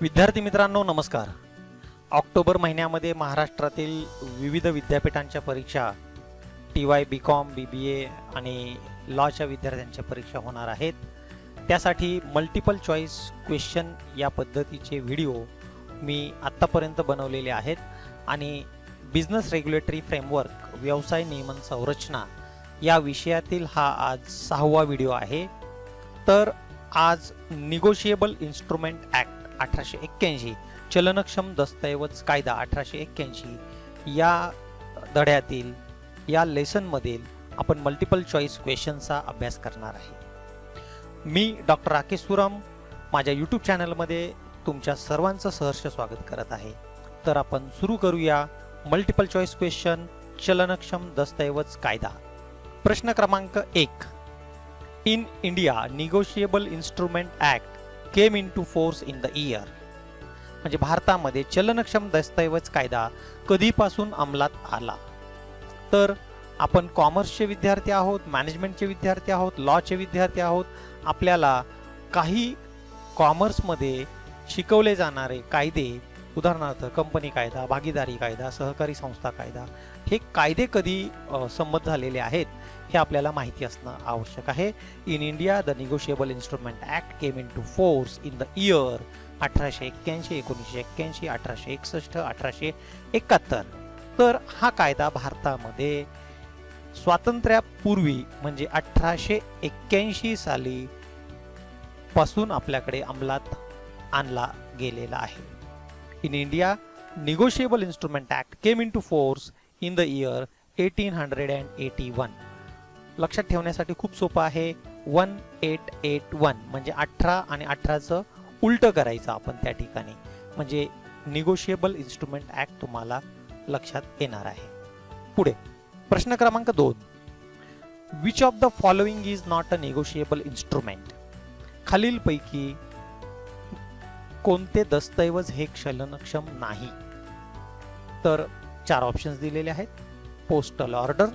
विद्यार्थी मित्रांनो नमस्कार. ऑक्टोबर महिन्यामध्ये महाराष्ट्रातील विविध विद्यापीठांच्या परीक्षा TY BCom BBA आणि लॉच्या विद्यार्थ्यांच्या परीक्षा होणार आहेत. त्यासाठी मल्टिपल चॉईस क्वेश्चन या पद्धतीचे व्हिडिओ मी आत्तापर्यंत बनवलेले आहेत आणि बिझनेस रेग्युलेटरी फ्रेमवर्क व्यवसाय नियमन संरचना या विषयातील हा आज 6वा व्हिडिओ आहे. तर आज निगोशिएबल इन्स्ट्रुमेंट ॲक्ट 1881 चलनक्षम दस्तऐवज कायदा 1881 या धड्यातील या लेसनमधील आपण मल्टिपल चॉईस क्वेश्चनचा अभ्यास करणार आहे. मी डॉक्टर राकेश सुरम माझ्या यूट्यूब चॅनलमध्ये तुमच्या सर्वांचं सहर्ष स्वागत करत आहे. तर आपण सुरू करूया मल्टिपल चॉईस क्वेश्चन चलनक्षम दस्तऐवज कायदा. प्रश्न क्रमांक 1. In India negotiable instrument act came into force in the year. म्हणजे भारतामध्ये चलनक्षम दस्तऐवज कायदा कधीपासून अंमलात आला. तर आपण कॉमर्सचे विद्यार्थी आहोत, मॅनेजमेंटचे विद्यार्थी आहोत, लॉचे विद्यार्थी आहोत. आपल्याला काही कॉमर्समध्ये शिकवले जाणारे कायदे, उदाहरणार्थ कंपनी कायदा, भागीदारी कायदा, सहकारी संस्था कायदा, हे कायदे कधी संमत झालेले आहेत हे आपल्याला माहिती असणं आवश्यक आहे. In India the negotiable instrument act came into force in the year 1881, 1981, 1861, 1871. तर हा कायदा भारतामध्ये स्वातंत्र्यापूर्वी म्हणजे 1881 साली पासून आपल्याकडे अंमलात आणला गेलेला आहे. In India negotiable instrument act came into force in the year 1881. लक्षात ठेवण्यासाठी खूप सोपं आहे. 1881 म्हणजे 18 आणि 18चं उलटं करायचं आपण त्या ठिकाणी, म्हणजे निगोशिएबल इन्स्ट्रुमेंट ॲक्ट तुम्हाला लक्षात येणार आहे. पुढे प्रश्न क्रमांक 2. Which of the following is not a negotiable instrument. खालीलपैकी कोणते दस्तऐवज हे चलनक्षम नाही. तर 4 ऑप्शन्स दिलेले आहेत. Postal order,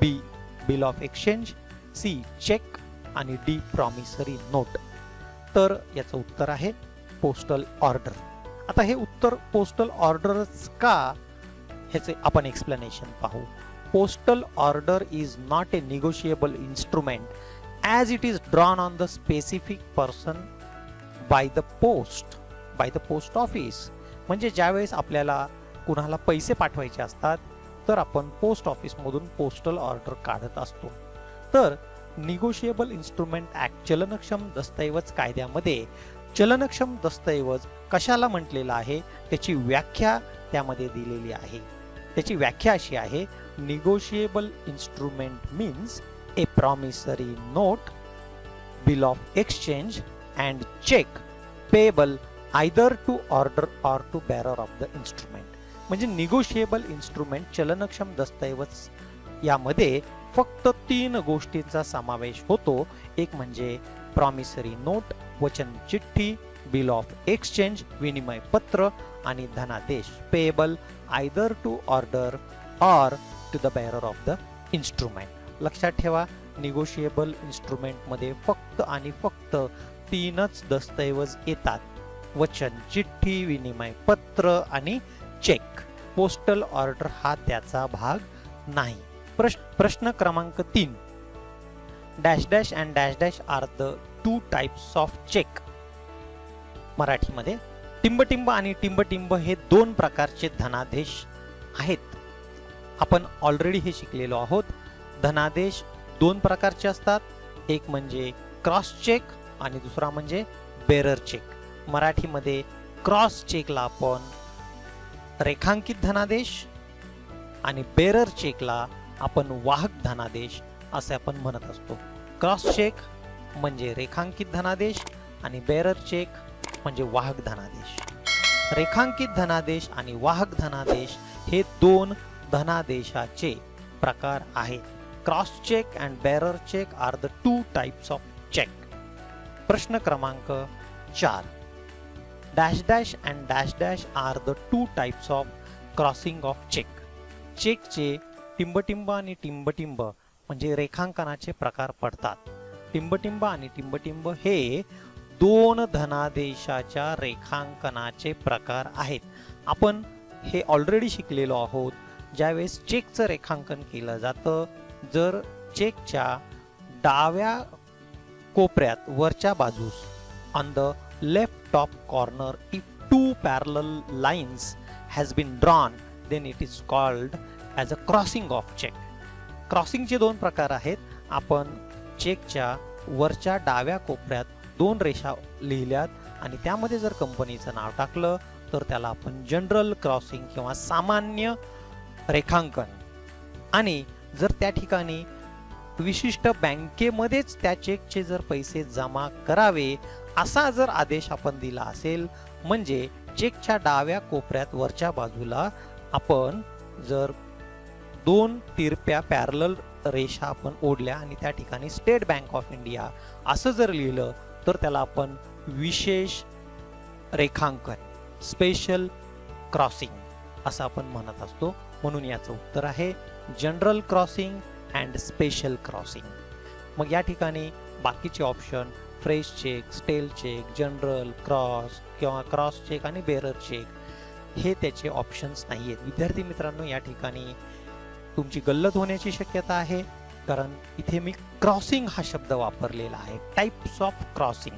B bill of exchange, C cheque आणि डी प्रॉमिसरी नोट. तर याचं उत्तर आहे पोस्टल ऑर्डर. आता हे उत्तर पोस्टल ऑर्डरच का, ह्याचे आपण एक्सप्लेनेशन पाहू. Postal order is not a negotiable instrument as it is drawn on the specific person by the post office. म्हणजे ज्यावेळेस आपल्याला कुणाला पैसे पाठवायचे असतात तर आपण पोस्ट ऑफिसमधून पोस्टल ऑर्डर काढत असतो. तर निगोशिएबल इन्स्ट्रुमेंट ॲक्ट चलनक्षम दस्तऐवज कायद्यामध्ये चलनक्षम दस्तऐवज कशाला म्हटलेला आहे त्याची व्याख्या त्यामध्ये दिलेली आहे. त्याची व्याख्या अशी आहे. Negotiable instrument means a promissory note, bill of exchange and cheque payable either to order or to bearer of the instrument. म्हणजे निगोशिएबल इन्स्ट्रुमेंट चलनक्षम दस्तऐवज यामध्ये फक्त 3 गोष्टींचा समावेश होतो. एक म्हणजे प्रॉमिसरी नोट, वचन चिठ्ठी, बिल ऑफ एक्सचेंज विनिमय पत्र आणि धनादेश payable either to order or to the bearer of the instrument. लक्षात ठेवा, निगोशिएबल इन्स्ट्रुमेंट मध्ये फक्त आणि फक्त 3च दस्तऐवज येतात. वचन चिठ्ठी, विनिमय पत्र आणि चेक. पोस्टल ऑर्डर हा त्याचा भाग नाही. प्रश्न क्रमांक 3. Dash dash and dash dash are the 2 types of cheque. मराठीमध्ये टिंबटिंब आणि टिंबटिंब हे 2 प्रकारचे धनादेश आहेत. आपण ऑलरेडी हे शिकलेलो आहोत. धनादेश 2 प्रकारचे असतात. एक म्हणजे क्रॉस चेक आणि दुसरा म्हणजे बेरर चेक. मराठीमध्ये क्रॉस चेकला आपण रेखांकित धनादेश आणि बेरर चेकला आपण वाहक धनादेश असे आपण म्हणत असतो. क्रॉस चेक म्हणजे रेखांकित धनादेश आणि बेरर चेक म्हणजे वाहक धनादेश. रेखांकित धनादेश आणि वाहक धनादेश हे 2 धनादेशाचे प्रकार आहेत. Cross cheque and bearer cheque are the 2 types of cheque. प्रश्न क्रमांक 4. Dash dash and dash dash are the 2 types of crossing of cheque. चेकचे टिंबटिंब आणि टिंबटिंब म्हणजे रेखांकनाचे प्रकार पडतात. टिंबटिंब आणि टिंबटिंब हे दोन धनादेशाच्या रेखांकनाचे प्रकार आहेत. आपण हे ऑलरेडी शिकलेलो आहोत. ज्यावेळेस चेकचं रेखांकन केलं जातं, जर चेकच्या डाव्या कोपऱ्यात वरच्या बाजूस on the left top corner if two parallel lines has been drawn, then it is called as a crossing of check. क्रॉसिंगचे दोन प्रकार आहेत. आपण चेकच्या वरच्या डाव्या कोपऱ्यात दोन रेषा लिहिल्यात आणि त्यामध्ये जर कंपनीचं नाव टाकलं तर त्याला आपण जनरल क्रॉसिंग किंवा सामान्य रेखांकन, आणि जर त्या ठिकाणी विशिष्ट बँकेमध्येच त्या चेकचे जर पैसे जमा करावे असा जर आदेश आपण दिला असेल, म्हणजे चेकच्या डाव्या कोपऱ्यात वरच्या बाजूला आपण जर दोन तिरप्या पॅरलल रेषा आपण ओढल्या आणि त्या ठिकाणी स्टेट बँक ऑफ इंडिया असं जर लिहिलं तर त्याला आपण विशेष रेखांकन, स्पेशल क्रॉसिंग असं आपण म्हणत असतो. म्हणून याचं उत्तर आहे general crossing and special crossing. मग या ठिकाणी बाकीचे ऑप्शन फ्रेश चेक, स्टेल चेक, जनरल, क्रॉस किंवा क्रॉस चेक आणि बेरर चेक हे त्याचे ऑप्शन्स नाही आहेत. विद्यार्थी मित्रांनो, या ठिकाणी तुमची गल्लत होण्याची शक्यता आहे, कारण इथे मी क्रॉसिंग हा शब्द वापरलेला आहे. टाइप्स ऑफ क्रॉसिंग,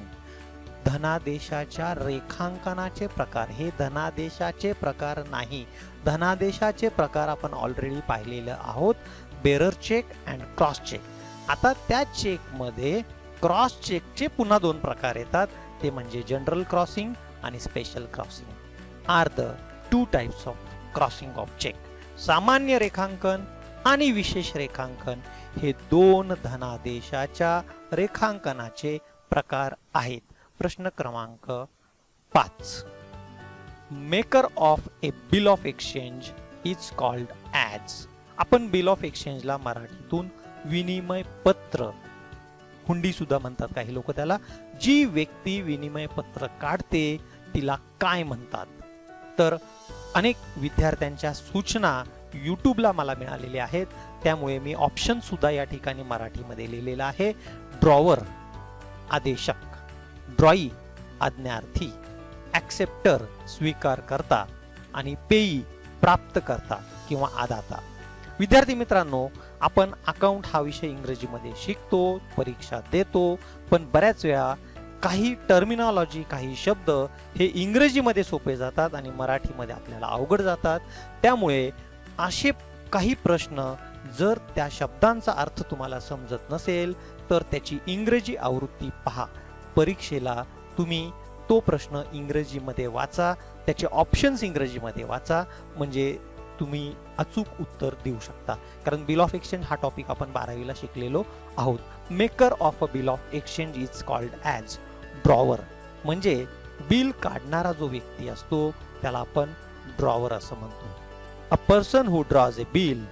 धनादेशाच्या रेखांकनाचे प्रकार. हे धनादेशाचे प्रकार नाही. धनादेशाचे प्रकार आपण ऑलरेडी पाहिलेले आहोत, bearer cheque and cross cheque. आता त्या चेकमध्ये क्रॉस चेकचे पुन्हा दोन प्रकार येतात, ते म्हणजे जनरल क्रॉसिंग आणि special crossing are the two types of crossing of cheque. सामान्य रेखांकन आणि विशेष रेखांकन हे दोन धनादेशाच्या रेखांकनाचे प्रकार आहेत. प्रश्न क्रमांक 5. Maker of a bill of exchange is called as. आपण बिल ऑफ एक्सचेंजला मराठीतून विनिमय पत्र, हुंडी सुद्धा म्हणतात काही लोक त्याला. जी व्यक्ती विनिमय पत्र काढते तिला काय म्हणतात? तर अनेक विद्यार्थ्यांच्या सूचना यूट्यूबला मला मिळालेल्या आहेत, त्यामुळे मी ऑप्शन सुद्धा या ठिकाणी मराठीमध्ये लिहिलेला आहे. ड्रॉवर आदेशक, ड्रॉई आज्ञार्थी, ॲक्सेप्टर स्वीकार करता आणि पेई प्राप्त करता किंवा आदाता. विद्यार्थी मित्रांनो, आपण अकाउंट हा विषय इंग्रजीमध्ये शिकतो, परीक्षा देतो, पण बऱ्याच वेळा काही टर्मिनॉलॉजी, काही शब्द हे इंग्रजीमध्ये सोपे जातात आणि मराठीमध्ये आपल्याला अवघड जातात. त्यामुळे असे काही प्रश्न जर त्या शब्दांचा अर्थ तुम्हाला समजत नसेल तर त्याची इंग्रजी आवृत्ती पहा. परीक्षेला तुम्ही तो प्रश्न इंग्रजीमध्ये वाचा, त्याचे ऑप्शन्स इंग्रजीमध्ये वाचा, म्हणजे तुम्ही अचूक उत्तर देऊ शकता. कारण बिल ऑफ एक्सचेंज हा टॉपिक आपण 12वीला शिकलेलो आहोत. Maker of a bill of exchange is called as drawer. म्हणजे बिल काढणारा जो व्यक्ती असतो त्याला आपण ड्रॉवर असं म्हणतो. A person who draws a bill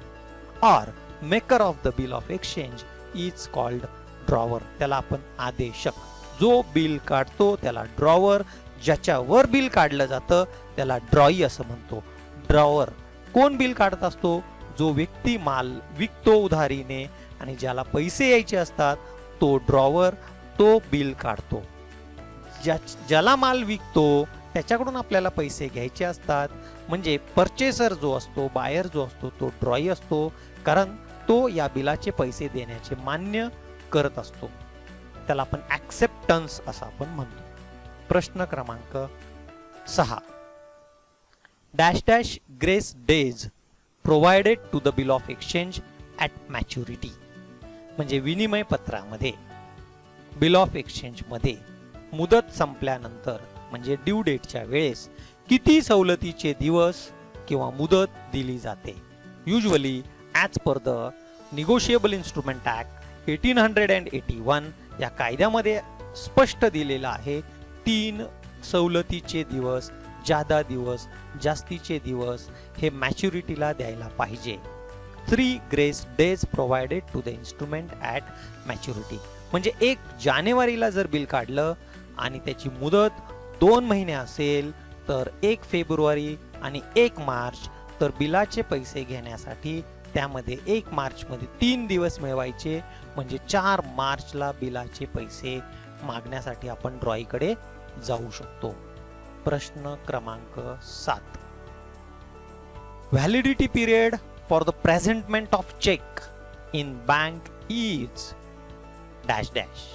or maker of the bill of exchange is called drawer. त्याला आपण आदेशक. जो बिल काढतो त्याला ड्रॉवर, ज्याच्यावर बिल काढलं जातं त्याला ड्रॉई असं म्हणतो. ड्रॉवर कोण बिल काढत असतो? जो व्यक्ती माल विकतो उधारीने आणि ज्याला पैसे यायचे असतात तो ड्रॉवर, तो बिल काढतो. ज्याला माल विकतो त्याच्याकडून आपल्याला पैसे घ्यायचे असतात, म्हणजे परचेसर जो असतो, बायर जो असतो तो ड्रॉई असतो, कारण तो या बिलाचे पैसे देण्याचे मान्य करत असतो. त्याला आपण ॲक्सेप्टन्स असं आपण म्हणतो. प्रश्न क्रमांक 6. Dash dash grace days provided to the bill of exchange at maturity. म्हणजे विनिमय पत्रामध्ये, बिल ऑफ एक्सचेंजमध्ये मुदत संपल्यानंतर म्हणजे ड्यू डेटच्या वेळेस किती सवलतीचे दिवस किंवा मुदत दिली जाते? Usually as per the negotiable instrument act 1881 या कायद्यामध्ये स्पष्ट दिलेलं आहे 3 सवलतीचे दिवस, जादा दिवस, जास्तीचे दिवस हे मॅच्युरिटीला द्यायला पाहिजे. 3 grace days provided to the instrument at maturity. म्हणजे 1 जानेवारीला जर बिल काढलं आणि त्याची मुदत 2 महिने असेल तर 1 फेब्रुवारी आणि 1 मार्च तर बिलाचे पैसे घेण्यासाठी त्यामध्ये 1 मार्चमध्ये 3 दिवस मिळवायचे, म्हणजे 4 मार्चला बिलाचे पैसे मागण्यासाठी आपण ड्रॉईकडे जाऊ शकतो. प्रश्न क्रमांक 7. Validity period for the presentment of cheque in bank is dash dash.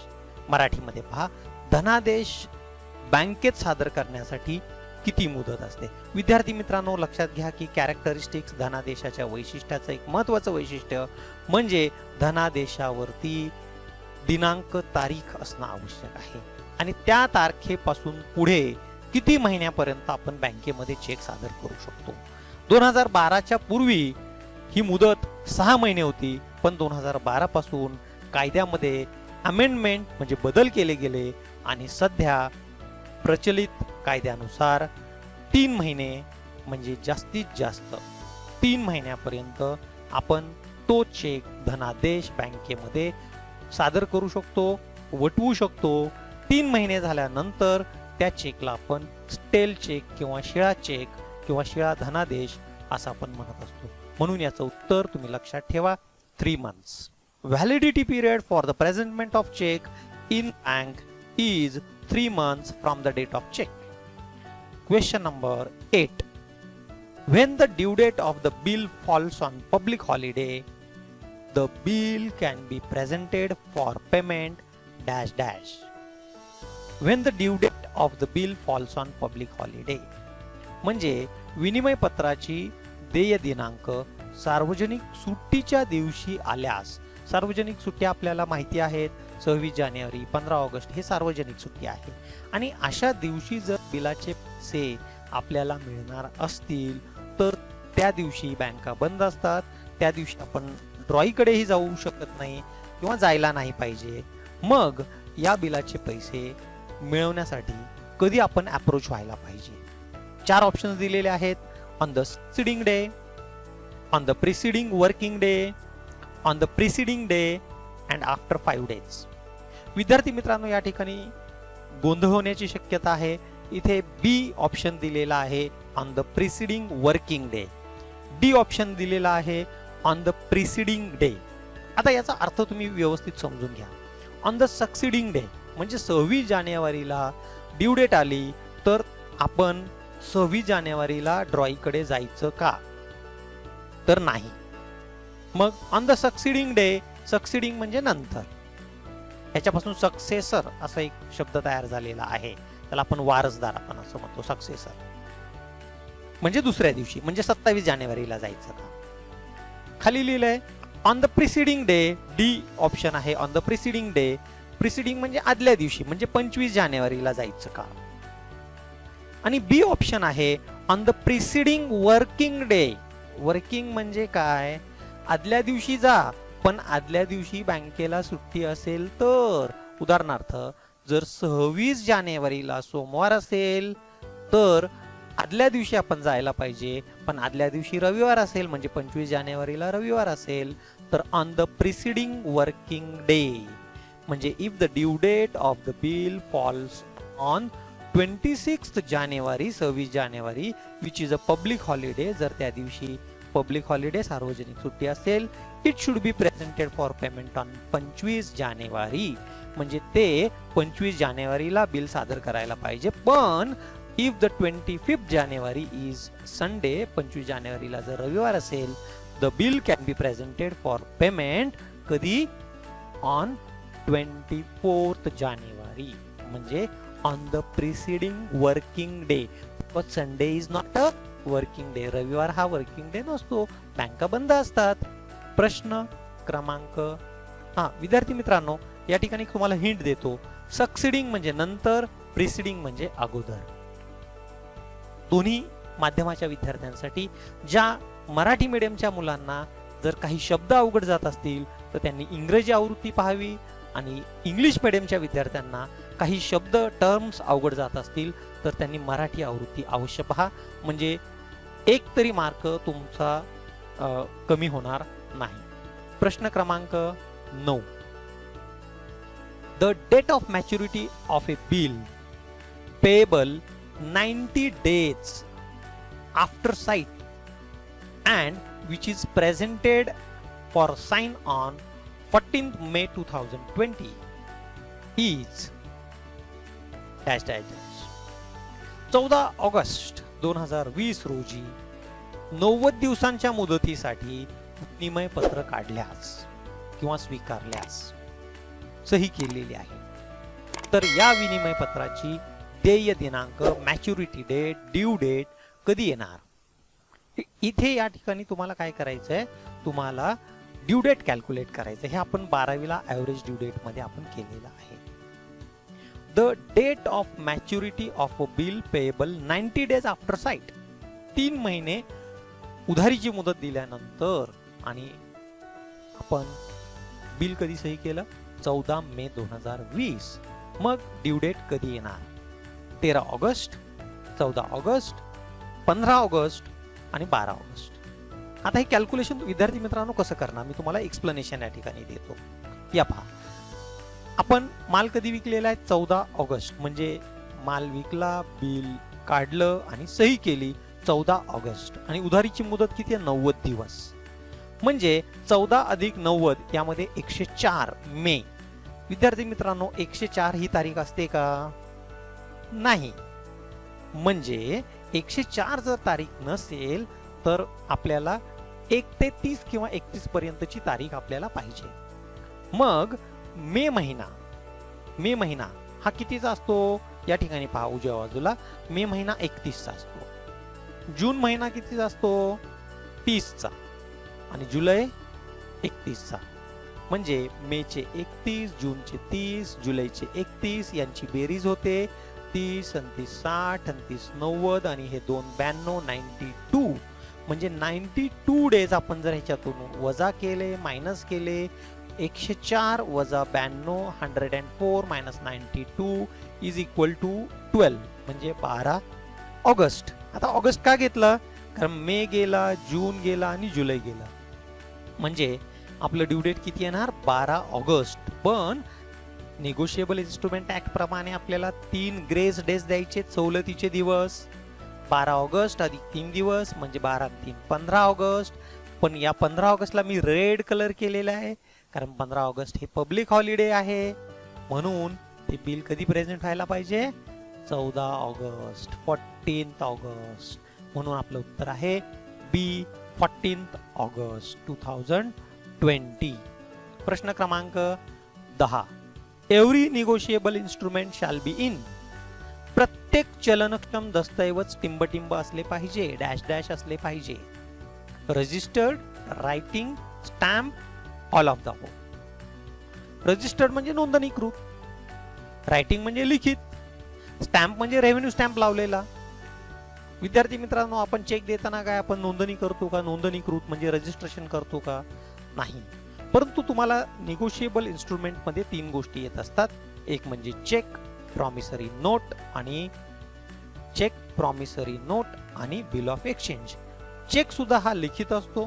मराठीमध्ये पहा, धनादेश बँकेत सादर करण्यासाठी किती मुदत असते? विद्यार्थी मित्रांनो, लक्षात घ्या की कॅरेक्टरिस्टिक्स धनादेशाच्या वैशिष्ट्याचं एक महत्त्वाचं वैशिष्ट्य म्हणजे धनादेशावरती दिनांक तारीख असणं आवश्यक आहे आणि त्या तारखेपासून पुढे किती महिन्यापर्यंत आपण बँकेमध्ये चेक सादर करू शकतो. 2012च्या पूर्वी ही मुदत 6 महिने होती, पण 2012 पासून कायद्यामध्ये अमेंडमेंट म्हणजे बदल केले गेले आणि सध्या प्रचलित कायद्यानुसार 3 महिने म्हणजे जास्तीत जास्त 3 महिन्यापर्यंत आपण तो चेक धनादेश बँकेमध्ये सादर करू शकतो, वटवू शकतो. 3 महिने झाल्यानंतर त्या चेकला आपण स्टेल चेक किंवा शिळा चेक किंवा शिळा धनादेश असं आपण म्हणत असतो. म्हणून याचं उत्तर तुम्ही लक्षात ठेवा, 3 months. Validity period for the presentment of check in bank is 3 months from the date of check. Question number 8. When the due date of the bill falls on public holiday, the bill can be presented for payment dash dash. When the due date of the bill falls on public holiday, म्हणजे विनिमय पत्राची देय दिनांक सार्वजनिक सुट्टीच्या दिवशी आल्यास, सार्वजनिक सुट्ट्या आपल्याला माहिती आहेत, 26 जानेवारी 15 ऑगस्ट हे सार्वजनिक सुट्टी आहे आणि अशा दिवशी जर बिलाचे पैसे आपल्याला मिळणार असतील तर त्या दिवशी बँका बंद असतात. त्या दिवशी आपण ड्रॉईकडेही जाऊ शकत नाही किंवा जायला नाही पाहिजे. मग या बिलाचे पैसे मिळवण्यासाठी कधी आपण अप्रोच व्हायला पाहिजे? 4 ऑप्शन्स दिलेले आहेत. On the succeeding day, on the preceding working day, on the preceding day and after 5 days. विद्यार्थी मित्रांनो, या ठिकाणी गोंधळ होण्याची शक्यता आहे. इथे बी ऑप्शन दिलेला आहे on the preceding working day, D option दिलेला आहे ऑन द प्रिसिडिंग डे. आता याचा अर्थ तुम्ही व्यवस्थित समजून घ्या. ऑन द सक्सिडिंग डे म्हणजे 26 जानेवारीला ड्यू डेट आली तर आपण 26 जानेवारीला ड्रॉईकडे जायचं का? तर नाही. मग ऑन द सक्सिडिंग डे, सक्सिडिंग म्हणजे नंतर, याच्यापासून सक्सेसर असा एक शब्द तयार झालेला आहे, त्याला आपण वारसदार आपण असं म्हणतो. सक्सेसर म्हणजे दुसऱ्या दिवशी म्हणजे 27 जानेवारीला जायचं का? खाली लिहिलंय on the preceding day, D option आहे on the preceding day. Preceding म्हणजे आदल्या दिवशी म्हणजे 25 जानेवारीला जायचं का? आणि बी ऑप्शन आहे on the preceding working day. Working म्हणजे काय? आदल्या दिवशी जा, पण आदल्या दिवशी बँकेला सुट्टी असेल तर, उदाहरणार्थ जर 26 जानेवारीला सोमवार असेल तर आदल्या दिवशी आपण जायला पाहिजे, पण आदल्या दिवशी रविवार असेल म्हणजे 25 जानेवारीला रविवार असेल तर on the preceding working day. म्हणजे if the due date of the bill falls on 26 जानेवारी 26 जानेवारी which is a public holiday, जर त्या दिवशी पब्लिक हॉलिडे सार्वजनिक सुट्टी असेल, it should be presented for payment on 25 जानेवारी. म्हणजे ते 25 जानेवारीला बिल सादर करायला पाहिजे. पण इफ द 25 जानेवारी इज संडे, 25 जानेवारीला जर रविवार असेल, the bill can be presented for payment कधी? ऑन 24 जानेवारी म्हणजे on the preceding working day. But Sunday is not a working day. रविवार हा वर्किंग डे नसतो, बँका बंद असतात. प्रश्न क्रमांक विद्यार्थी मित्रांनो, या ठिकाणी तुम्हाला हिंट देतो. सक्सिडिंग म्हणजे नंतर, प्रिसिडिंग म्हणजे अगोदर. दोन्ही माध्यमाच्या विद्यार्थ्यांसाठी, ज्या मराठी मीडियमच्या मुलांना जर काही शब्द अवघड जात असतील तर त्यांनी इंग्रजी आवृत्ती पाहावी आणि इंग्लिश मीडियमच्या विद्यार्थ्यांना काही शब्द टर्म्स अवघड जात असतील तर त्यांनी मराठी आवृत्ती अवश्य पहा. म्हणजे एक तरी मार्क तुमचा कमी होणार नाही. प्रश्न क्रमांक 9. The date of maturity of a bill payable 90 days after sight and which is presented for sign on 14th May 2020 is dash dash dash 14 August 2020 रोजी 90 दिवसांच्या मुदतीसाठी विनिमय पत्र काढल्यास किंवा स्वीकारल्यास सही केलेली आहे, तर या विनिमय पत्राची देय दिनांक, मॅच्युरिटी डेट, ड्यू डेट कधी येणार? इथे या ठिकाणी तुम्हाला काय करायचंय, तुम्हाला ड्यू डेट कॅल्क्युलेट करायचं. हे आपण 12वीला ऍव्हरेज ड्यू डेट मध्ये आपण केलेलं आहे. The date of maturity of a bill payable 90 days after sight. 3 महिने उधारीची मुदत दिल्यानंतर आणि आपण बिल कधी सही केलं? 14 मे 2020. मग ड्यू डेट कधी येणार? 13 ऑगस्ट, 14 ऑगस्ट, 15 ऑगस्ट आणि 12 ऑगस्ट. आता हे कॅल्क्युलेशन विद्यार्थी मित्रांनो कसं करणार, मी तुम्हाला एक्सप्लेनेशन या ठिकाणी देतो. या पहा, आपण माल कधी विकलेला आहे? 14 ऑगस्ट. म्हणजे माल विकला, बिल काढलं आणि सही केली 14 ऑगस्ट. आणि उधारीची मुदत किती आहे? 90 दिवस. म्हणजे 14 अधिक 90 यामध्ये 104 मे. विद्यार्थी मित्रांनो, 104 ही तारीख असते का? नाही. म्हणजे 104 जर तारीख नसेल तर आपल्याला 1 ते 30 किंवा 31 पर्यंतची तारीख आपल्याला पाहिजे. मग मे महिना हा कितीचा असतो? या ठिकाणी पहा उजव्या बाजूला, मे महिना 31 चा असतो. जून महिना कितीचा असतो? 30 चा. आणि जुलै 31 चा. म्हणजे मेचे 31, जूनचे 30, जुलैचे 31 यांची बेरीज होते 30, 29, 60, 29, 90 आणि हे 2 92, 92. म्हणजे 92 डेज आपण जर ह्याच्यातून वजा केले, मायनस केले, 104 वजा 92, 104 मायनस 92 इज इक्वल टू 12. म्हणजे 12 ऑगस्ट. आता ऑगस्ट का घेतलं? कारण मे गेला, जून गेला आणि जुलै गेला. म्हणजे आपलं ड्यू डेट किती येणार? 12 ऑगस्ट. पण निगोशिएबल इन्स्ट्रुमेंट ऍक्ट प्रमाणे आपल्याला 3 ग्रेस डेज द्यायचे, सवलतीचे दिवस. 12 ऑगस्ट अधिक 3 दिवस म्हणजे 12 आणि 3 15 ऑगस्ट. पण या 15 ऑगस्टला मी रेड कलर केलेला आहे कारण 15 ऑगस्ट हे पब्लिक हॉलिडे आहे. म्हणून ते बिल कधी प्रेझेंट व्हायला पाहिजे? 14 ऑगस्ट, 14 ऑगस्ट. म्हणून आपलं उत्तर आहे बी, 14 ऑगस्ट 2020. प्रश्न क्रमांक 10. Every negotiable instrument shall be in. प्रत्येक चलनक्षम दस्तऐवज टिंबटिंब असले पाहिजे, डॅश डॅश असले पाहिजे. Registered, writing, stamp, all of the above. Registered म्हणजे नोंदणीकृत, रायटिंग म्हणजे लिखित, स्टॅम्प म्हणजे रेव्हेन्यू स्टॅम्प लावलेला. विद्यार्थी मित्रांनो, आपण चेक देताना काय आपण नोंदणी करतो का? नोंदणीकृत म्हणजे रजिस्ट्रेशन करतो का? नाही. परंतु तुम्हाला निगोशिएबल इन्स्ट्रुमेंट मध्ये 3 गोष्टी येत असतात. एक म्हणजे चेक, प्रॉमिसरी नोट आणि बिल ऑफ एक्सचेंज. चेक सुद्धा हा लिखित असतो,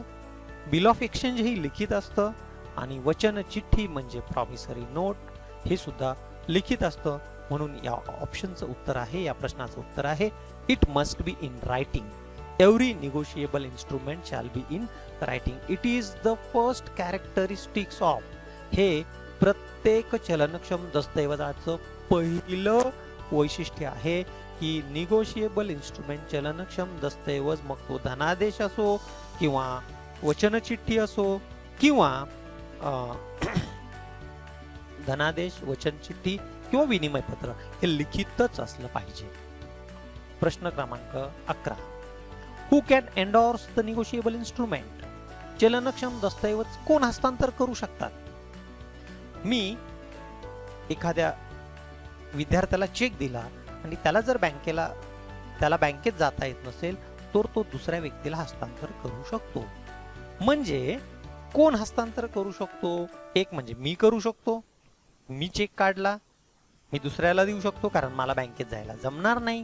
बिल ऑफ एक्सचेंज ही लिखित असतं आणि वचन चिठ्ठी म्हणजे प्रॉमिसरी नोट हे सुद्धा लिखित असतं. म्हणून या ऑप्शनचं उत्तर आहे, या प्रश्नाचं उत्तर आहे it must be in writing. Every negotiable instrument shall be in writing. It is the first characteristics of. हे प्रत्येक चलनक्षम दस्तऐवजाचं पहिलं वैशिष्ट्य आहे की निगोशिएबल इन्स्ट्रुमेंट चलनक्षम दस्तऐवज, मग तो धनादेश असो किंवा वचनचिठ्ठी असो किंवा धनादेश, वचनचिठ्ठी किंवा विनिमय पत्र, हे लिखितच असलं पाहिजे. प्रश्न क्रमांक 11. Who can endorse the negotiable instrument. चलनक्षम दस्तऐवज कोण हस्तांतर करू शकतात? मी एखाद्या विद्यार्थ्याला चेक दिला आणि त्याला जर बँकेत जाता येत नसेल तर तो दुसऱ्या व्यक्तीला हस्तांतर करू शकतो. म्हणजे कोण हस्तांतर करू शकतो? एक म्हणजे मी करू शकतो, मी चेक काढला, मी दुसऱ्याला देऊ शकतो कारण मला बँकेत जायला जमणार नाही.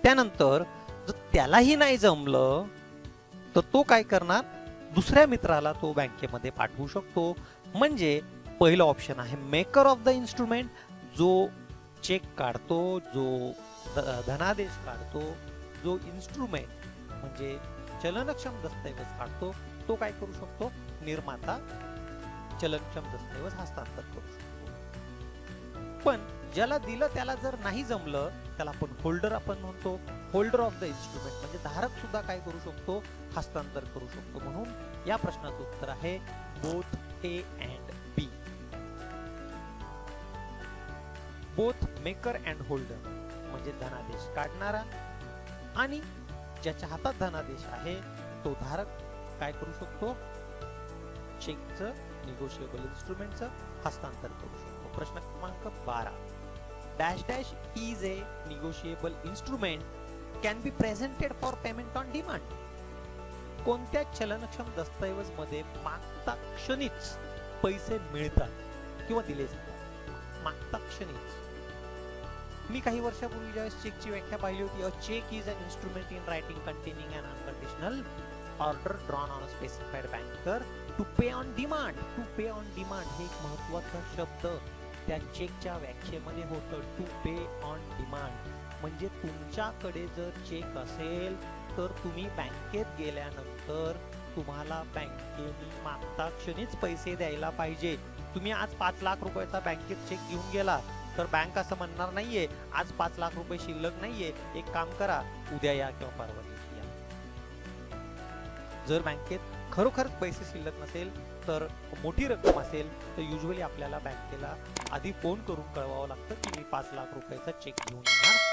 त्यानंतर जर त्यालाही नाही जमलं तर तो काय करणार? दुसऱ्या मित्राला तो बँकेमध्ये पाठवू शकतो. म्हणजे पहिलं ऑप्शन आहे मेकर ऑफ द इन्स्ट्रुमेंट, जो चेक काढतो, जो धनादेश काढतो, जो इन्स्ट्रुमेंट म्हणजे चलनक्षम दस्तऐवज काढतो, तो काय करू शकतो? निर्माता चलनक्षम दस्तऐवज हस्तांतर करू शकतो. पण ज्याला दिलं त्याला जर नाही जमलं त्याला आपण होल्डर आपण म्हणतो. होल्डर ऑफ द इन्स्ट्रुमेंट म्हणजे धारक सुद्धा काय करू शकतो, हस्तांतर करू शकतो. म्हणून या प्रश्नाचं उत्तर आहे both A and B. Both maker and holder म्हणजे धनादेश काढणारा आणि ज्याच्या हातात धनादेश आहे तो धारक काय करू शकतो, चेकचं निगोशिएबल इन्स्ट्रुमेंटचं हस्तांतर करू शकतो. प्रश्न क्रमांक 12. Dash dash is a negotiable instrument can be presented for payment on demand. कोणत्या चलनक्षम दस्तऐवज मध्ये मागता क्षणीच पैसे मिळतात किंवा दिले जातात. मागता क्षणीच. मी काही वर्षापूर्वी ज्यावेळेस चेकची व्याख्या पाहिली होती, a cheque is an instrument in writing containing an unconditional order drawn on a specified banker to pay on demand. To pay on demand हे एक महत्वाचा शब्द त्या चेकच्या व्याख्येमध्ये होतं. टू पे ऑन डिमांड म्हणजे तुमच्याकडे जर चेक असेल तर तुम्ही बँकेत गेल्यानंतर तुम्हाला बँकेने मागता क्षणीच पैसे द्यायला पाहिजे. तुम्ही आज 5 लाख रुपयाचा बँकेत चेक घेऊन गेला तर बँक असं म्हणणार नाहीये आज 5 लाख रुपये शिल्लक नाहीये, एक काम करा उद्या या किंवा परवा दिवशी या. जर बँकेत खरोखरच पैसे शिल्लक नसेल तर मोठी रक्कम असेल तर युजली आपल्याला बँकेला आधी फोन करून कळवावं लागतं की मी 5 लाख रुपयाचा चेक घेऊन येणार आहे.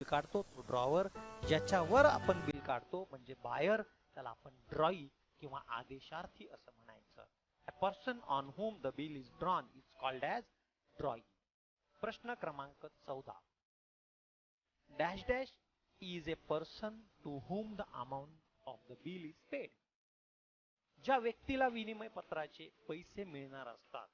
काढतो ड्रॉवर, ज्याच्यावर आपण बिल काढतो म्हणजे बायर, त्याला आपण ड्रॉई किंवा आदेशार्थी असं म्हणायचं. A person on whom the bill is drawn is called as drawee. प्रश्न क्रमांक 14. Dash dash is a person to whom the amount of the bill is paid. ज्या व्यक्तीला विनिमय पत्राचे पैसे मिळणार असतात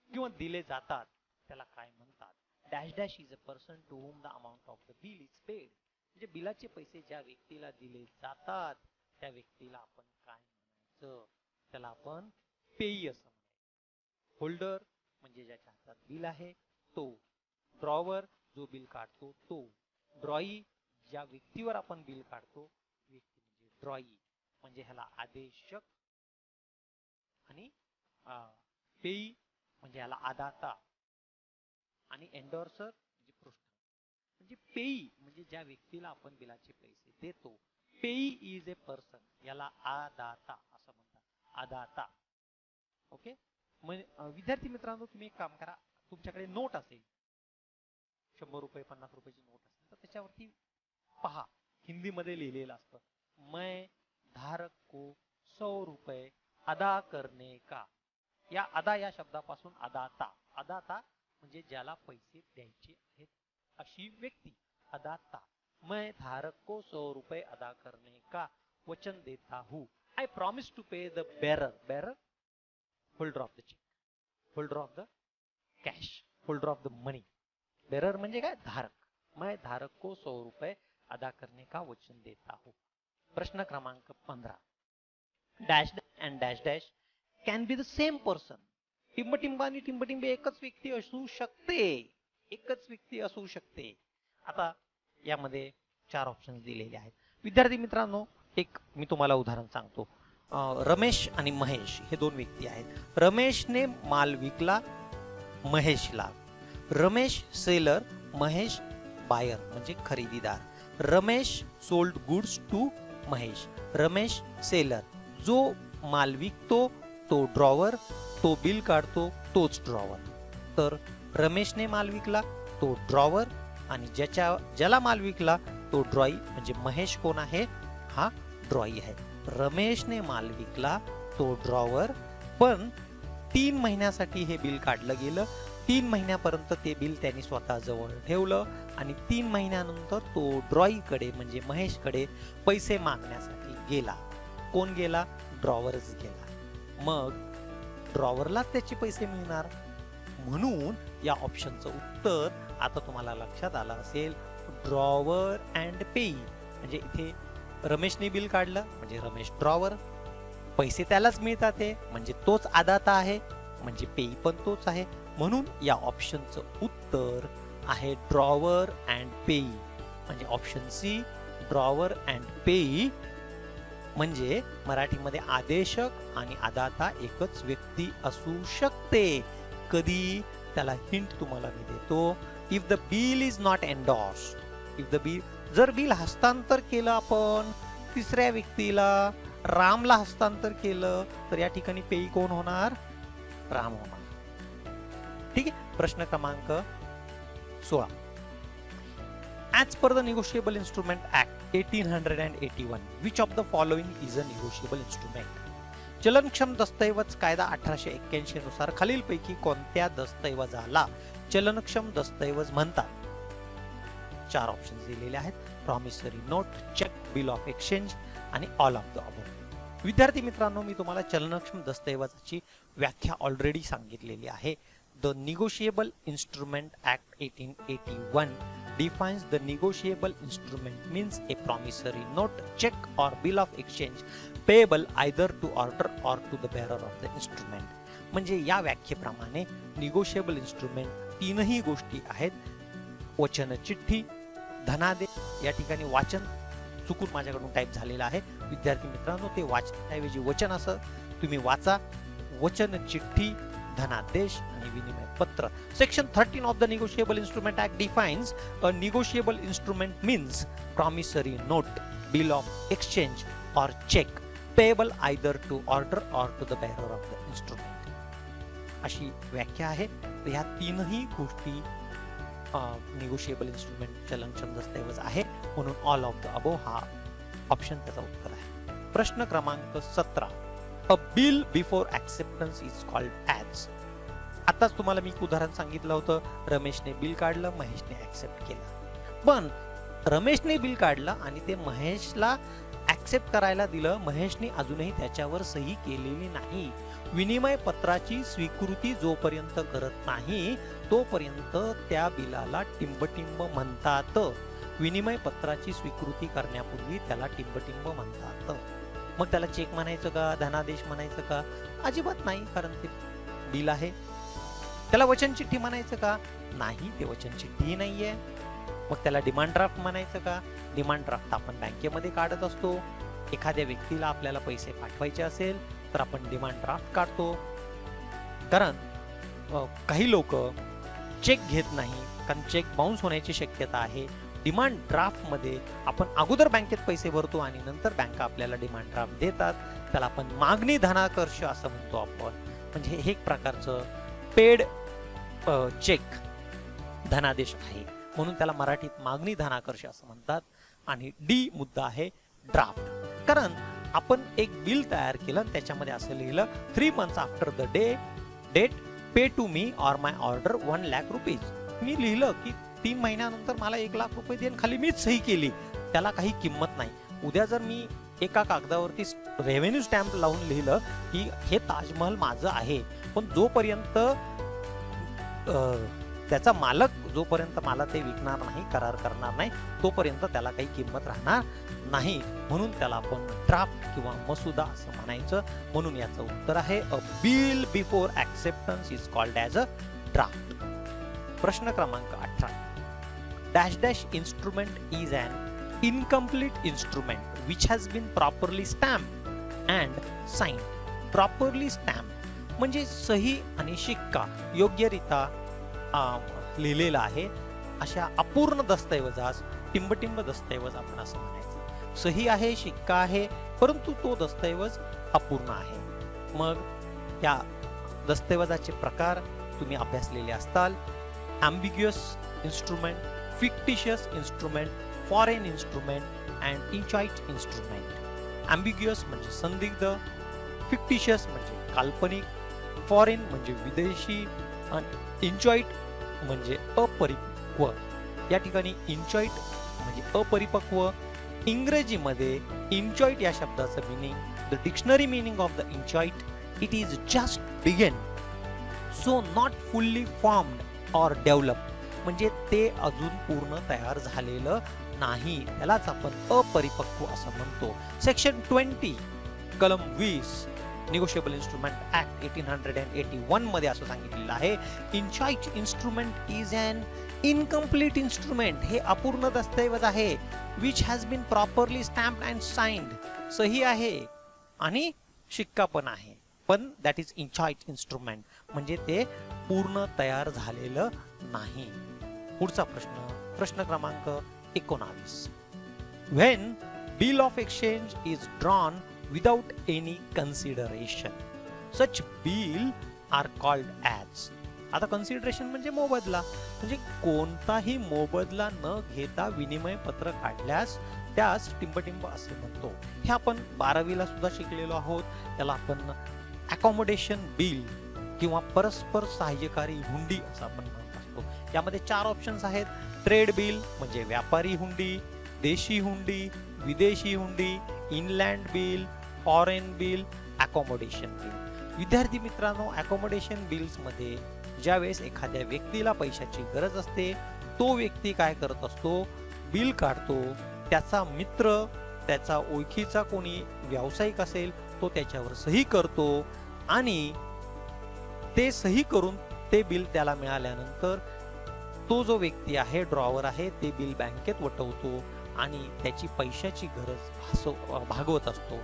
किंवा दिले जातात त्याला काय म्हणतात. Dash dash is a person to whom the amount of the bill is paid. म्हणजे बिलाचे पैसे ज्या व्यक्तीला दिले जातात त्या व्यक्तीला आपण काय म्हणायचं, त्याला आपण पेई असं म्हणायचं. होल्डर म्हणजे ज्याच्या हातात बिल आहे तो. ड्रॉवर जो बिल काढतो तो. ड्रॉई ज्या व्यक्तीवर आपण बिल काढतो व्यक्ती म्हणजे ड्रॉई. म्हणजे ह्याला आदेशक आणि पेई म्हणजे ह्याला आदाता आणि एंडोर्सर म्हणजे पृष्ठ. म्हणजे पेई म्हणजे ज्या व्यक्तीला आपण बिलाचे पैसे देतो. पेई इज ए पर्सन, याला आदाता असं म्हणतात. आदाता. ओके. विद्यार्थी मित्रांनो तुम्ही एक काम करा, तुमच्याकडे नोट असेल 100 रुपये 50 रुपयाची नोट असेल तर त्याच्यावरती पहा हिंदी मध्ये लिहिलेलं असतं, मैं धारक को ₹100 अदा करने का. या अदा या शब्दापासून अदाता. अदाता म्हणजे ज्याला पैसे द्यायचे आहेत अशी व्यक्ती. अदाता. मैं धारक को ₹100 अदा करने का वचन देता हूँ. I promise to pay the bearer. Bearer, holder of the check, holder of the cash, holder of the money. Bearer म्हणजे काय? धारक. मैं धारक को ₹100 अदा करने का वचन देता हूँ. प्रश्न क्रमांक 15. Dash and dash dash can be the same person. टिंबटिंब आणि टिंबटिंबे एकच व्यक्ती असू शकते. एकच व्यक्ती असू शकते. आता यामध्ये 4 ऑप्शन्स दिलेले आहेत. विद्यार्थी मित्रांनो, एक मी तुम्हाला उदाहरण सांगतो. रमेश आणि महेश हे 2 व्यक्ती आहेत. रमेशने माल विकला महेशला. रमेश सेलर, महेश बायर म्हणजे खरेदीदार. Ramesh sold goods to Mahesh. Ramesh seller. जो माल विकतो तो ड्रॉवर, तो बिल काढतो तोच ड्रॉवर. तर रमेशने माल विकला तो ड्रॉवर आणि ज्याला माल विकला तो ड्रॉई म्हणजे महेश कोण आहे? हा ड्रॉई आहे. रमेशने माल विकला तो ड्रॉवर, पण 3 महिन्यासाठी हे बिल काढलं गेलं. 3 महिन्यापर्यंत ते बिल त्यांनी स्वतः जवळ ठेवलं आणि 3 महिन्यानंतर तो ड्रॉईकडे म्हणजे महेशकडे पैसे मागण्यासाठी गेला. कोण गेला? ड्रॉवरच गेला. मग ड्रॉवरलाच त्याचे पैसे मिळणार. म्हणून या ऑप्शनचं उत्तर आता तुम्हाला लक्षात आलं असेल, ड्रॉवर अँड पेई. म्हणजे इथे रमेशने बिल काढलं म्हणजे रमेश ड्रॉवर, पैसे त्यालाच मिळतात ते म्हणजे तोच आदाता आहे, म्हणजे पेई पण तोच आहे. म्हणून या ऑप्शनचं उत्तर आहे ड्रॉवर अँड पेई. म्हणजे ऑप्शन सी, ड्रॉवर अँड पेई. म्हणजे मराठीमध्ये आदेशक आणि आदाता एकच व्यक्ती असू शकते. कधी? त्याला हिंट तुम्हाला मी देतो. If the bill is not endorsed. If the bill, जर बिल हस्तांतर केलं आपण तिसऱ्या व्यक्तीला, रामला हस्तांतर केलं, तर या ठिकाणी पेई कोण होणार? राम होणार. ठीक आहे. प्रश्न क्रमांक 16. As per the Negotiable Instrument Act 1881, which of the following is a negotiable instrument? चलनक्षम दस्तऐवज कायदा 1881 नुसार खालीलपैकी कोणत्या दस्तऐवजाला चलनक्षम दस्तऐवज म्हणतात? 4 ऑप्शन्स दिलेले आहेत. Promissory note, cheque, bill of exchange आणि ऑल ऑफ द अबोव. विद्यार्थी मित्रांनो, मी तुम्हाला चलनक्षम दस्तऐवजाची व्याख्या ऑलरेडी सांगितलेली आहे. The Negotiable Instrument Act 1881 defines the negotiable instrument means a promissory note, check or bill of exchange payable either to order or to the bearer of the instrument. म्हणजे या व्याख्येप्रमाणे negotiable instrument 3ही गोष्टी आहेत. वचन चिठ्ठी, धनादेश. या ठिकाणी वाचन चुकून माझ्याकडून टाईप झालेलं आहे. विद्यार्थी मित्रांनो, ते वाचनाऐवजी वचन असं तुम्ही वाचा. वचन चिठ्ठी, धनादेश आणि विनिमय पत्र. Section 13 of the negotiable instrument act defines a negotiable instrument means promissory note, bill of exchange or cheque payable either to order or to the bearer of the instrument. अशी व्याख्या आहे. तर ह्या 3ही गोष्टी निगोशिएबल इन्स्ट्रुमेंट चलनक्षम दस्तऐवज आहे. म्हणून ऑल ऑफ द अबोव हा ऑप्शन त्याचा उत्तर आहे. प्रश्न क्रमांक 17. A bill before acceptance is called as. आताच तुम्हाला मी एक उदाहरण सांगितलं होतं. रमेशने बिल काढलं, महेशने ऍक्सेप्ट केलं. पण रमेशने बिल काढलं आणि ते महेशला ऍक्सेप्ट करायला दिलं. महेशने अजूनही त्याच्यावर सही केलेली नाही. विनिमय पत्राची स्वीकृती जोपर्यंत करत नाही तोपर्यंत त्या बिलाला टिंबटिंब म्हणतात. विनिमय पत्राची स्वीकृती करण्यापूर्वी त्याला टिंबटिंब म्हणतात. मग त्याला चेक म्हणायचं का, धनादेश म्हणायचं का? अजिबात नाही, कारण ते बिल आहे. त्याला वचन चिठ्ठी म्हणायचं का? नाही, ते वचन चिठ्ठी नाहीये. मग त्याला डिमांड ड्राफ्ट म्हणायचं का? डिमांड ड्राफ्ट आपण बँकेमध्ये काढत असतो. एखाद्या व्यक्तीला आपल्याला पैसे पाठवायचे असेल तर आपण डिमांड ड्राफ्ट काढतो. कारण काही लोक चेक घेत नाही, कारण चेक बाउन्स होण्याची शक्यता आहे. डिमांड ड्राफ्ट मध्ये आपण अगोदर बँकेत पैसे भरतो आणि नंतर बँका आपल्याला डिमांड ड्राफ्ट देतात. त्याला आपण मागणी धनाकर्ष असं म्हणतो आपण. म्हणजे हे एक प्रकारचं पेड चेक धनादेश आहे. म्हणून त्याला मराठीत मागणी धनाकर्ष असं म्हणतात. आणि डी मुद्दा आहे ड्राफ्ट. कारण आपण एक बिल तयार केलं आणि त्याच्यामध्ये असं लिहिलं 3 months after the date pay to me or my order 1,00,000 rupees. मी लिहिलं की 3 महिन्यानंतर मला 1,00,000 रुपये देईन, खाली मीच सही केली, त्याला काही किंमत नाही. उद्या जर मी एका कागदावरती रेव्हेन्यू स्टॅम्प लावून लिहिलं की हे ताजमहल माझं आहे, पण जोपर्यंत त्याचा मालक जोपर्यंत मला ते विकणार नाही, करार करणार नाही, तोपर्यंत त्याला काही किंमत राहणार नाही. म्हणून त्याला आपण ड्राफ्ट किंवा मसुदा असं म्हणायचं. म्हणून याचं उत्तर आहे a bill before acceptance is called as a draft. प्रश्न क्रमांक 18. Dash dash instrument is an incomplete instrument which has been properly stamp and signed. Properly stamp म्हणजे सही आणि शिक्का योग्यरित्या लिहिलेला आहे अशा अपूर्ण दस्तऐवजास टिंबटिंब दस्तऐवज आपण असं म्हणायचं. सही आहे, शिक्का आहे, परंतु तो दस्तऐवज अपूर्ण आहे. मग या दस्तऐवजाचे प्रकार तुम्ही अभ्यासलेले असताल. Ambiguous instrument, fictitious instrument, foreign instrument and inchoate instrument. Ambiguous म्हणजे संदिग्ध, फिक्टिशियस म्हणजे काल्पनिक, फॉरेन म्हणजे विदेशी आणि इंचॉइट म्हणजे अपरिपक्व. या ठिकाणी इंचॉइट म्हणजे अपरिपक्व. इंग्रजीमध्ये इंचॉइट या शब्दाचं meaning, the dictionary meaning of the inchoate, it is just begin, so not fully formed or develop. म्हणजे ते अजून पूर्ण तयार झालेलं नाही, त्यालाच आपण अपरिपक्व असं म्हणतो. सेक्शन 20 कलम 20 निगोशिएबल इन्स्ट्रुमेंट ऍक्ट 1881 मध्ये असं सांगितलेलं आहे, inchoate instrument is an incomplete instrument. हे अपूर्ण दस्तऐवज आहे. Which has been properly stamped and signed. सही आहे आणि शिक्का पण आहे, पण दॅट इज इंचॉइट इन्स्ट्रुमेंट म्हणजे ते पूर्ण तयार झालेलं नाही. पुढचा प्रश्न, प्रश्न क्रमांक 19. When bill of exchange is drawn without any consideration, such bill are called as. आता कन्सिडरेशन म्हणजे मोबदला, म्हणजे कोणताही मोबदला न घेता विनिमय पत्र काढल्यास त्यास टिंबटिंब असे म्हणतो. हे आपण 12वीला सुद्धा शिकलेलो आहोत. त्याला आपण अकॉमोडेशन बिल किंवा परस्पर सहाय्यकारी हुंडी असं आपण म्हणत असतो. यामध्ये 4 ऑप्शन्स आहेत. ट्रेड बिल म्हणजे व्यापारी हुंडी, देशी हुंडी, विदेशी हुंडी, inland bill, foreign bill, accommodation bill. विद्यार्थी मित्रांनो, अकॉमोडेशन बिल्स मध्ये ज्यावेळेस एखाद्या व्यक्तीला पैशाची गरज असते, तो व्यक्ती काय करत असतो, बिल काढतो. त्याचा मित्र, त्याचा ओळखीचा कोणी व्यावसायिक असेल तो त्याच्यावर सही करतो आणि ते सही करून ते बिल त्याला मिळाल्यानंतर तो जो व्यक्ती आहे, ड्रॉवर आहे, ते बिल बँकेत वटवतो आणि त्याची पैशाची गरज भागवत असतो.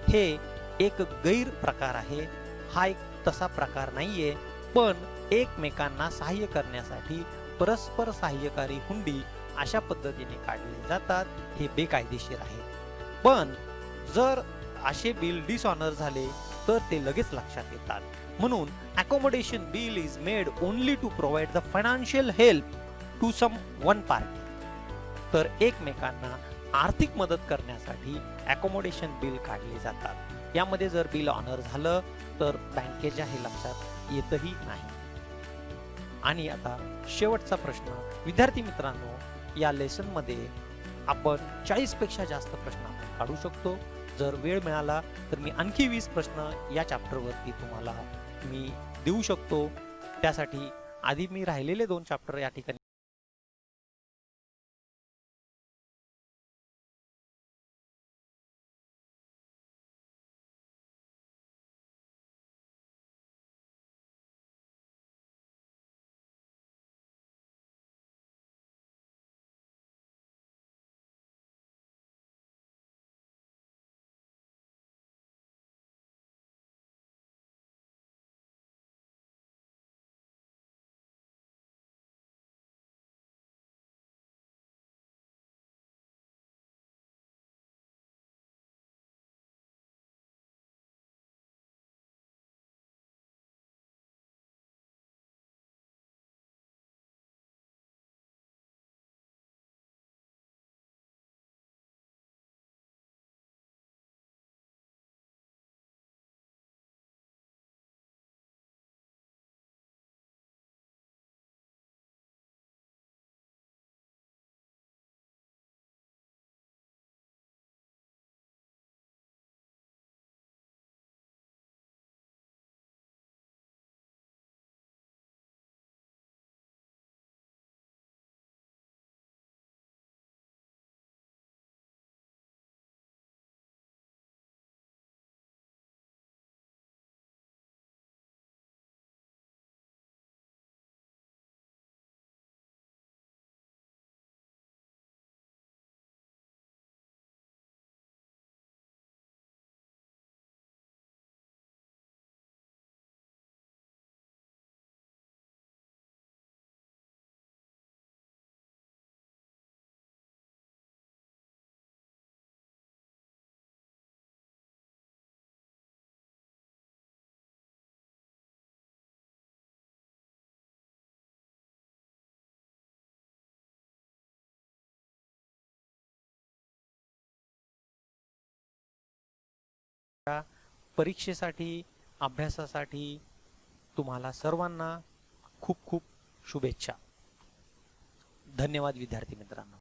हे एक गैर प्रकार आहे. हा एक तसा प्रकार नाहीये, पण एकमेकांना सहाय्य करण्यासाठी परस्पर सहाय्यकारी हुंडी अशा पद्धतीने काढले जातात. हे बेकायदेशीर आहे. पण जर असे बिल डिसऑनर झाले तर ते लगेच लक्षात येतात. म्हणून accommodation bill is made only to provide the financial help to someone party. तर एकमेकांना आर्थिक मदत करण्यासाठी अकॉमोडेशन बिल काढले जातात. यामध्ये जर बिल ऑनर झालं तर बँकेच्या हे लक्षात येतही नाही. आणि आता शेवटचा प्रश्न. विद्यार्थी मित्रांनो, या लेसन मध्ये आपण 40 पेक्षा जास्त प्रश्न आपण काढू शकतो. जर वेळ मिळाला तर मी आणखी 20 प्रश्न या चॅप्टर वरती तुम्हाला मी देऊ शकतो. त्यासाठी आधी मी राहिलेले 2 चॅप्टर या ठिकाणी परीक्षेसाठी अभ्यासासाठी तुम्हाला सर्वांना खूप खूप शुभेच्छा. धन्यवाद विद्यार्थी मित्रांनो.